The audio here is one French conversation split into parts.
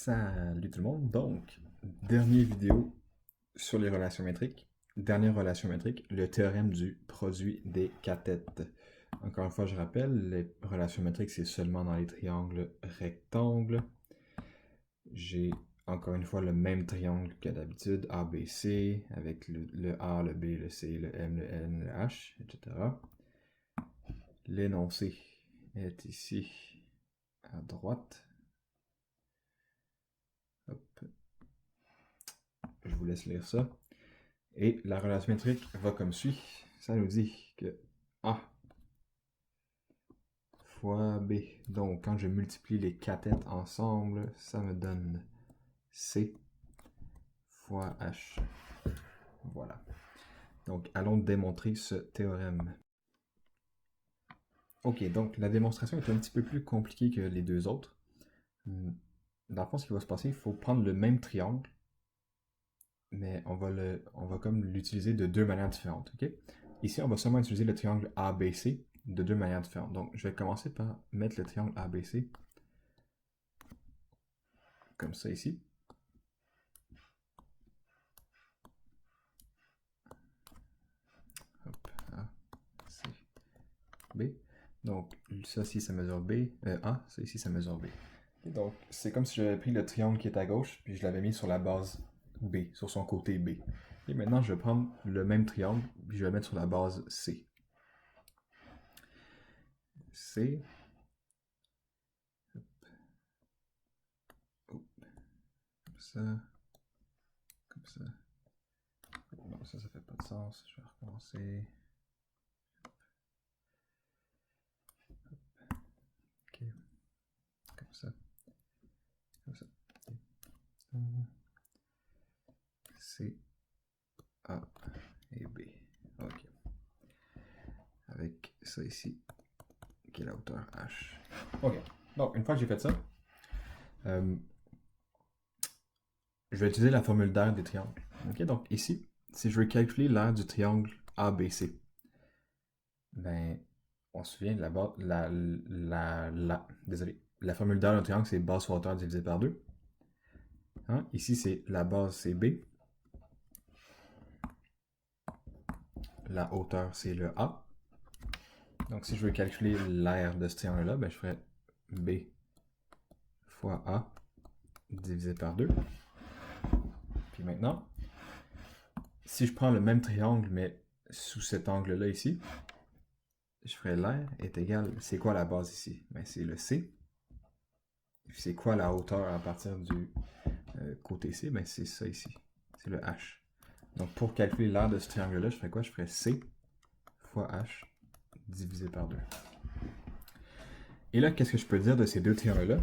Salut tout le monde, donc, dernière vidéo sur les relations métriques. Dernière relation métrique, le théorème du produit des cathètes. Encore une fois, je rappelle, les relations métriques, c'est seulement dans les triangles rectangles. J'ai encore une fois le même triangle que d'habitude, ABC, avec le A, le B, le C, le M, le N, le H, etc. L'énoncé est ici à droite. Hop. Je vous laisse lire ça. Et la relation métrique va comme suit. Ça nous dit que A fois B. Donc, quand je multiplie les cathètes ensemble, ça me donne C fois H. Voilà. Donc, allons démontrer ce théorème. Ok, donc la démonstration est un petit peu plus compliquée que les deux autres. Dans le fond, ce qui va se passer, il faut prendre le même triangle, mais on va comme l'utiliser de deux manières différentes. Okay? Ici, on va seulement utiliser le triangle ABC de deux manières différentes. Donc, je vais commencer par mettre le triangle ABC comme ça ici. Hop, A, C, B. Donc, ça ici, ça mesure B. A, ça ici, ça mesure B. Et donc, c'est comme si j'avais pris le triangle qui est à gauche, puis je l'avais mis sur la base B, sur son côté B. Et maintenant, je vais prendre le même triangle, puis je vais le mettre sur la base C. C. Hop. Comme ça. Comme ça. Non, ça fait pas de sens. Je vais recommencer. Ok. Comme ça. Comme ça. C, A et B. Ok. Avec ça ici, qui est la hauteur H. Ok. Donc, une fois que j'ai fait ça, je vais utiliser la formule d'aire des triangles. Ok, donc ici, si je veux calculer l'aire du triangle ABC, ben, on se souvient de la formule d'aire d'un triangle, c'est base fois hauteur divisé par 2. Hein? Ici, c'est la base, c'est B. La hauteur, c'est le A. Donc, si je veux calculer l'aire de ce triangle-là, ben, je ferais B fois A divisé par 2. Puis maintenant, si je prends le même triangle, mais sous cet angle-là ici, je ferais l'aire est égal, c'est quoi la base ici? Ben, c'est le C. C'est quoi la hauteur à partir du côté C? Ben, c'est ça ici. C'est le H. Donc, pour calculer l'aire de ce triangle-là, je ferais quoi? Je ferais C fois H divisé par 2. Et là, qu'est-ce que je peux dire de ces deux triangles-là?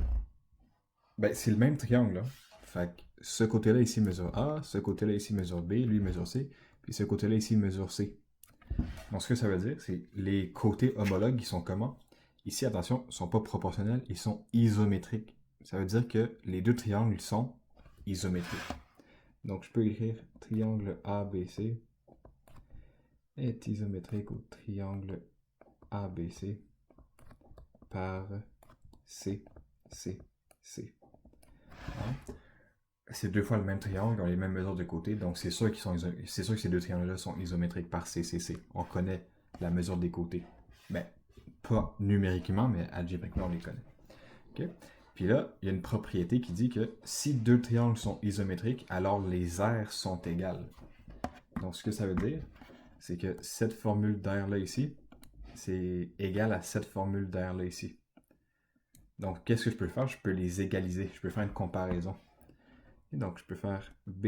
Ben, c'est le même triangle, là. Fait que ce côté-là ici mesure A, ce côté-là ici mesure B, lui mesure C, puis ce côté-là ici mesure C. Donc, ce que ça veut dire, c'est les côtés homologues, ils sont comment? Ici, attention, ils ne sont pas proportionnels, ils sont isométriques. Ça veut dire que les deux triangles sont isométriques. Donc, je peux écrire triangle ABC est isométrique au triangle ABC par C, C, C. Hein? C'est deux fois le même triangle, ils ont les mêmes mesures de côté, donc c'est sûr que ces deux triangles-là sont isométriques par C, C, C. On connaît la mesure des côtés. Mais pas numériquement, mais algébriquement, on les connaît. Okay? Puis là, il y a une propriété qui dit que si deux triangles sont isométriques, alors les aires sont égales. Donc, ce que ça veut dire, c'est que cette formule d'aire-là ici, c'est égal à cette formule d'aire-là ici. Donc, qu'est-ce que je peux faire? Je peux les égaliser. Je peux faire une comparaison. Et donc, je peux faire B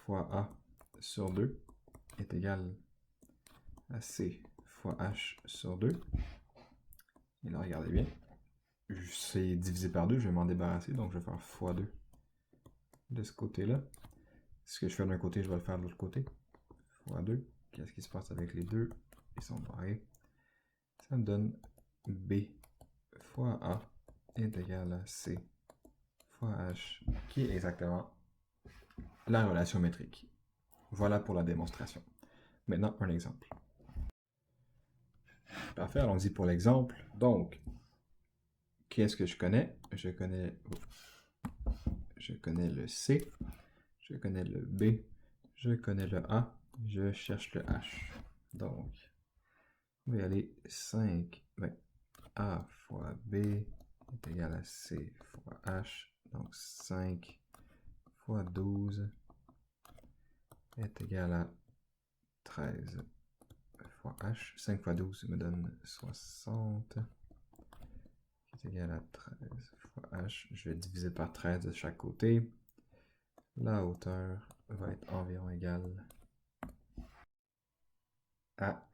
fois A sur 2 est égal à C fois H sur 2. Et là, regardez bien. C'est divisé par 2, je vais m'en débarrasser. Donc, je vais faire fois 2 de ce côté-là. Ce que je fais d'un côté, je vais le faire de l'autre côté. Fois 2. Qu'est-ce qui se passe avec les deux? Ils sont pareils. Ça me donne B fois A est égal à C fois H, qui est exactement la relation métrique. Voilà pour la démonstration. Maintenant, un exemple. Parfait, allons-y pour l'exemple. Donc, qu'est-ce que je connais? Je connais je connais le C, je connais le B, je connais le A, je cherche le H. Donc, on va y aller 5, A fois B est égal à C fois H. Donc 5 fois 12 est égal à 13 fois H. 5 fois 12 me donne 60, qui est égal à 13 fois H. Je vais diviser par 13 de chaque côté. La hauteur va être environ égale à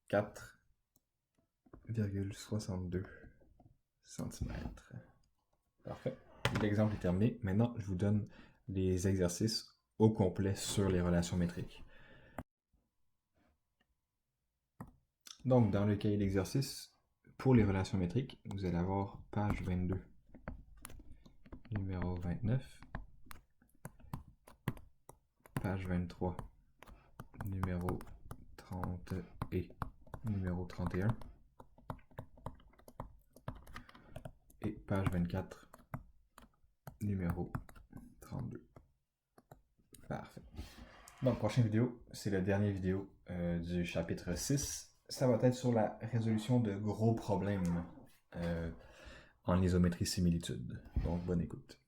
4,62 cm. Parfait. L'exemple est terminé. Maintenant, je vous donne les exercices au complet sur les relations métriques. Donc, dans le cahier d'exercice, pour les relations métriques, vous allez avoir page 22, numéro 29, page 23, numéro 30 et numéro 31, et page 24, numéro 32. Parfait. Donc, prochaine vidéo, c'est la dernière vidéo du chapitre 6. Ça va être sur la résolution de gros problèmes en isométrie similitude. Donc, bonne écoute.